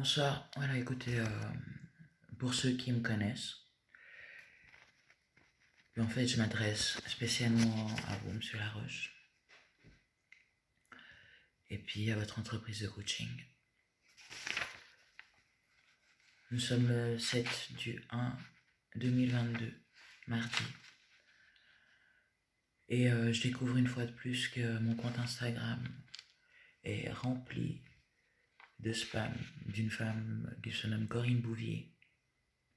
Bonsoir. Voilà, écoutez, pour ceux qui me connaissent, en fait, je m'adresse spécialement à vous, Monsieur Laroche, et puis à votre entreprise de coaching. Nous sommes le 7 du 1 2022, mardi, et je découvre une fois de plus que mon compte Instagram est rempli de spam d'une femme qui se nomme Corinne Bouvier.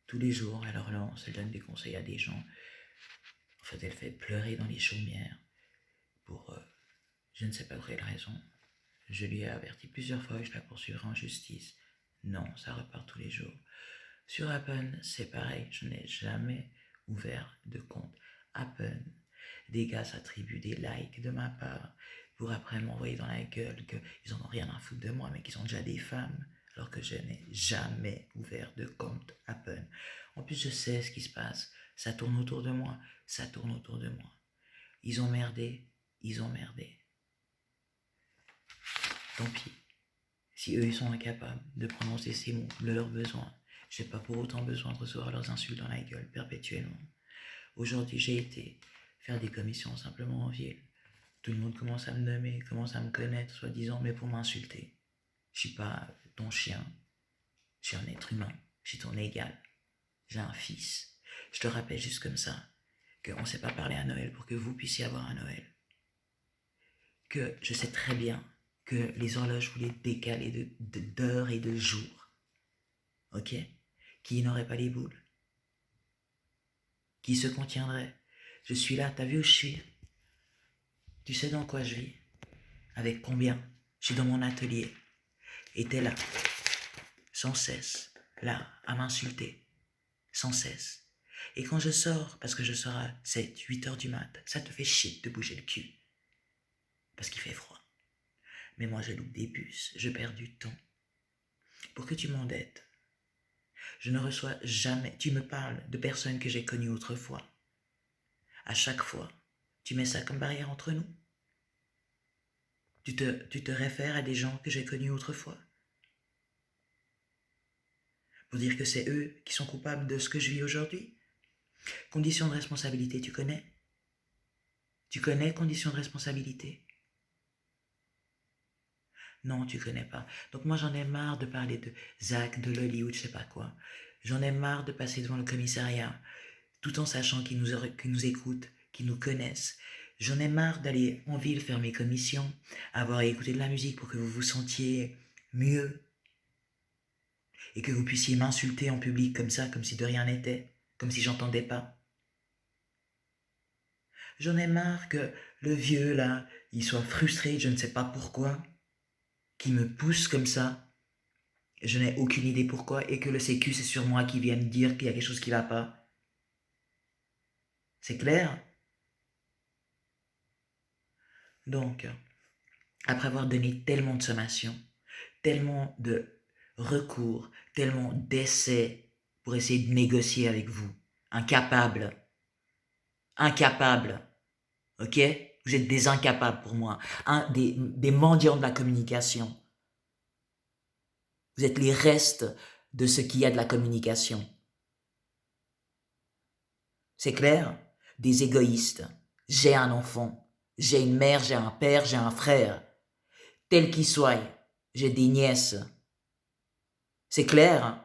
Tous les jours, elle relance, elle donne des conseils à des gens. En fait, elle fait pleurer dans les chaumières pour je ne sais pas pour quelle raison. Je lui ai averti plusieurs fois et je la poursuivrai en justice. Non, ça repart tous les jours. Sur Appen, c'est pareil, je n'ai jamais ouvert de compte Appen. Des gars s'attribuent des likes de ma part pour après m'envoyer dans la gueule qu'ils en ont rien à foutre de moi, mais qu'ils ont déjà des femmes, alors que je n'ai jamais ouvert de compte Appen. En plus, je sais ce qui se passe. Ça tourne autour de moi, ça tourne autour de moi. Ils ont merdé, ils ont merdé. Tant pis. Si eux, ils sont incapables de prononcer ces mots, de leurs besoins, j'ai pas pour autant besoin de recevoir leurs insultes dans la gueule perpétuellement. Aujourd'hui, j'ai été faire des commissions simplement en ville. Tout le monde commence à me nommer, commence à me connaître, soi-disant, mais pour m'insulter. Je suis pas ton chien. Je suis un être humain. Je suis ton égal. J'ai un fils. Je te rappelle juste comme ça qu'on ne s'est pas parlé à Noël pour que vous puissiez avoir un Noël. Que je sais très bien que les horloges voulaient décaler d'heures et de jours. Ok? Qui n'aurait pas les boules? Qui se contiendrait? Je suis là, t'as vu où je suis? Tu sais dans quoi je vis? Avec combien? Je suis dans mon atelier. Et t'es là, sans cesse, là, à m'insulter. Sans cesse. Et quand je sors, parce que je sors à 7, 8 heures du mat, ça te fait chier de bouger le cul. Parce qu'il fait froid. Mais moi, je loupe des bus, je perds du temps. Pour que tu m'endettes, je ne reçois jamais, tu me parles de personnes que j'ai connues autrefois. À chaque fois, tu mets ça comme barrière entre nous. Tu te réfères à des gens que j'ai connus autrefois. Pour dire que c'est eux qui sont coupables de ce que je vis aujourd'hui. Conditions de responsabilité, tu connais? Tu connais conditions de responsabilité? Non, tu connais pas. Donc moi, j'en ai marre de parler de Zach, de Loli ou de je sais pas quoi. J'en ai marre de passer devant le commissariat, tout en sachant qu'ils nous écoutent, qu'ils nous connaissent. J'en ai marre d'aller en ville faire mes commissions, avoir à écouter de la musique pour que vous vous sentiez mieux et que vous puissiez m'insulter en public comme ça, comme si de rien n'était, comme si j'entendais pas. J'en ai marre que le vieux, là, il soit frustré, je ne sais pas pourquoi, qu'il me pousse comme ça. Je n'ai aucune idée pourquoi, et que le sécu, c'est sur moi qui vient me dire qu'il y a quelque chose qui va pas. C'est clair? Donc, après avoir donné tellement de sommations, tellement de recours, tellement d'essais pour essayer de négocier avec vous, incapable, ok? Vous êtes des incapables pour moi, des mendiants de la communication. Vous êtes les restes de ce qu'il y a de la communication. C'est clair? Des égoïstes. J'ai un enfant, j'ai une mère, j'ai un père, j'ai un frère. Tel qu'il soit, j'ai des nièces. C'est clair?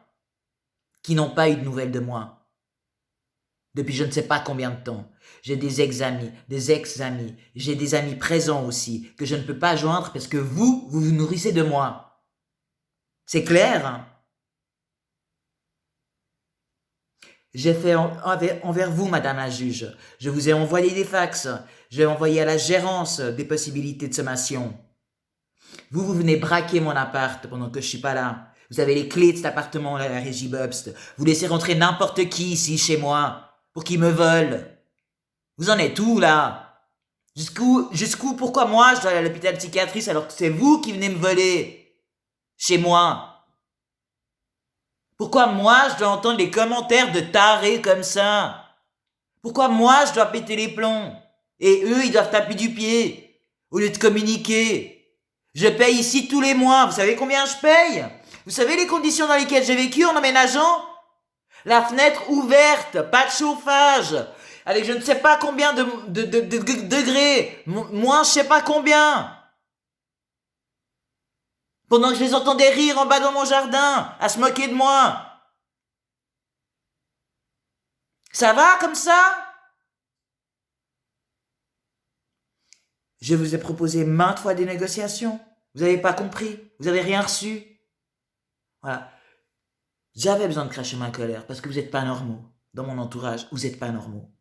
Qui n'ont pas eu de nouvelles de moi. Depuis je ne sais pas combien de temps. J'ai des ex-amis, des ex-amis. J'ai des amis présents aussi, que je ne peux pas joindre parce que vous vous nourrissez de moi. C'est clair? J'ai fait envers vous, madame la juge. Je vous ai envoyé des fax. J'ai envoyé à la gérance des possibilités de sommation. Vous venez braquer mon appart pendant que je suis pas là. Vous avez les clés de cet appartement, là, la régie Bobst. Vous laissez rentrer n'importe qui ici chez moi pour qu'il me vole. Vous en êtes où, là? Jusqu'où, pourquoi moi je dois aller à l'hôpital psychiatrique alors que c'est vous qui venez me voler chez moi? Pourquoi moi je dois entendre les commentaires de tarés comme ça? Pourquoi moi je dois péter les plombs? Et eux ils doivent taper du pied au lieu de communiquer? Je paye ici tous les mois, vous savez combien je paye? Vous savez les conditions dans lesquelles j'ai vécu en emménageant? La fenêtre ouverte, pas de chauffage, avec je ne sais pas combien de degrés, moins je sais pas combien. Pendant que je les entendais rire en bas dans mon jardin, à se moquer de moi. Ça va comme ça? Je vous ai proposé maintes fois des négociations. Vous n'avez pas compris. Vous n'avez rien reçu. Voilà. J'avais besoin de cracher ma colère parce que vous n'êtes pas normaux. Dans mon entourage, vous n'êtes pas normaux.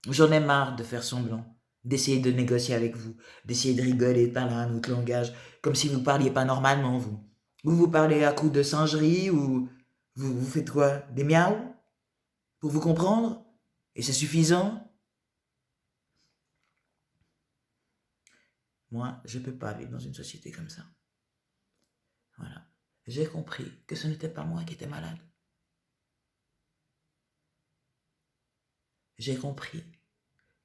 J'en ai marre de faire semblant, d'essayer de négocier avec vous, d'essayer de rigoler, de parler un autre langage, comme si vous parliez pas normalement, vous. Vous parlez à coups de singerie ou vous faites quoi? Des miaou? Pour vous comprendre? Et c'est suffisant? Moi, je ne peux pas vivre dans une société comme ça. Voilà. J'ai compris que ce n'était pas moi qui étais malade. J'ai compris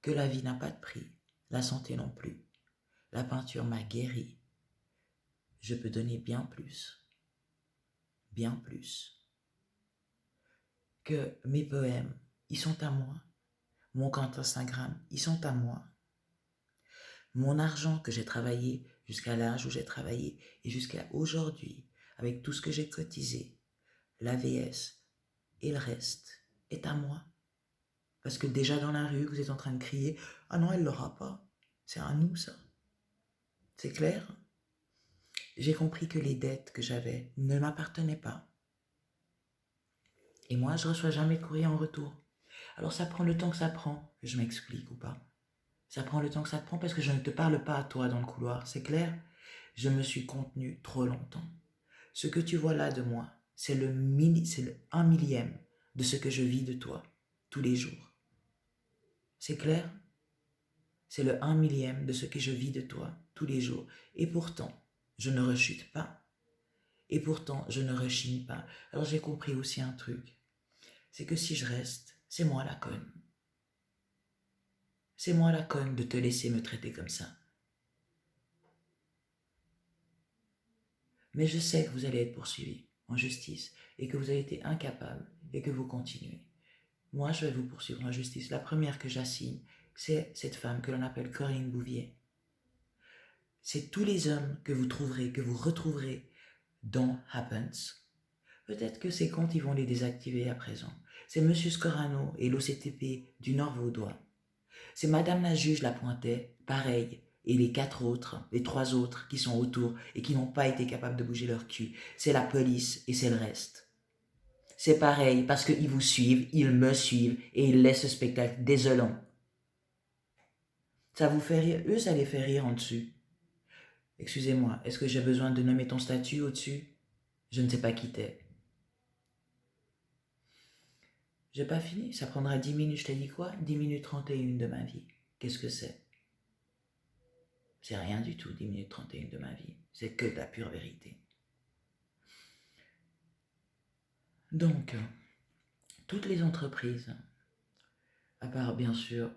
que la vie n'a pas de prix, la santé non plus. La peinture m'a guéri. Je peux donner bien plus. Bien plus. Que mes poèmes, ils sont à moi. Mon compte Instagram, ils sont à moi. Mon argent que j'ai travaillé jusqu'à l'âge où j'ai travaillé et jusqu'à aujourd'hui, avec tout ce que j'ai cotisé, l'AVS et le reste, est à moi. Parce que déjà dans la rue, vous êtes en train de crier « Ah non, elle l'aura pas. C'est à nous, ça. » C'est clair? J'ai compris que les dettes que j'avais ne m'appartenaient pas. Et moi, je reçois jamais de courrier en retour. Alors ça prend le temps que ça prend, que je m'explique ou pas. Ça prend le temps que ça prend parce que je ne te parle pas à toi dans le couloir, c'est clair? Je me suis contenu trop longtemps. Ce que tu vois là de moi, c'est le 1 millième de ce que je vis de toi, tous les jours. C'est clair? C'est le 1 millième de ce que je vis de toi, tous les jours. Et pourtant, je ne rechute pas. Et pourtant, je ne rechigne pas. Alors j'ai compris aussi un truc. C'est que si je reste, c'est moi la conne. C'est moi la conne de te laisser me traiter comme ça. Mais je sais que vous allez être poursuivi en justice et que vous avez été incapable et que vous continuez. Moi, je vais vous poursuivre en justice. La première que j'assigne, c'est cette femme que l'on appelle Corinne Bouvier. C'est tous les hommes que vous trouverez, que vous retrouverez dans Happens. Peut-être que ces comptes, ils vont les désactiver à présent. C'est Monsieur Scorano et l'OCTP du Nord Vaudois. C'est Madame la juge Lapointais, pareil, et les 3 autres qui sont autour et qui n'ont pas été capables de bouger leur cul. C'est la police et c'est le reste. C'est pareil parce qu'ils vous suivent, ils me suivent et ils laissent ce spectacle désolant. Ça vous fait rire? Eux, ça les fait rire en dessus. Excusez-moi, est-ce que j'ai besoin de nommer ton statut au-dessus? Je ne sais pas qui t'es. J'ai pas fini, ça prendra 10 minutes, je t'ai dit quoi? 10 minutes 31 de ma vie. Qu'est-ce que c'est? C'est rien du tout, 10 minutes 31 de ma vie. C'est que de la pure vérité. Donc, toutes les entreprises, à part bien sûr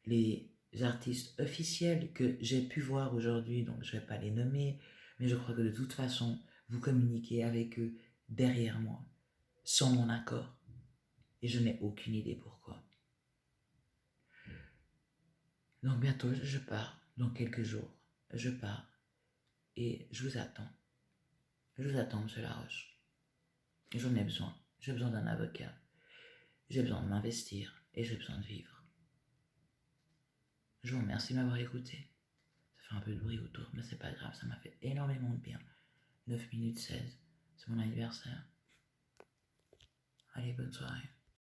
les artistes officiels que j'ai pu voir aujourd'hui, donc je ne vais pas les nommer, mais je crois que de toute façon, vous communiquez avec eux derrière moi, sans mon accord. Et je n'ai aucune idée pourquoi. Donc bientôt, je pars, dans quelques jours, je pars. Et je vous attends. Je vous attends, monsieur Laroche. J'en ai besoin. J'ai besoin d'un avocat. J'ai besoin de m'investir et j'ai besoin de vivre. Je vous remercie de m'avoir écouté. Ça fait un peu de bruit autour, mais c'est pas grave, ça m'a fait énormément de bien. 9 minutes 16, c'est mon anniversaire. Allez, bonne soirée.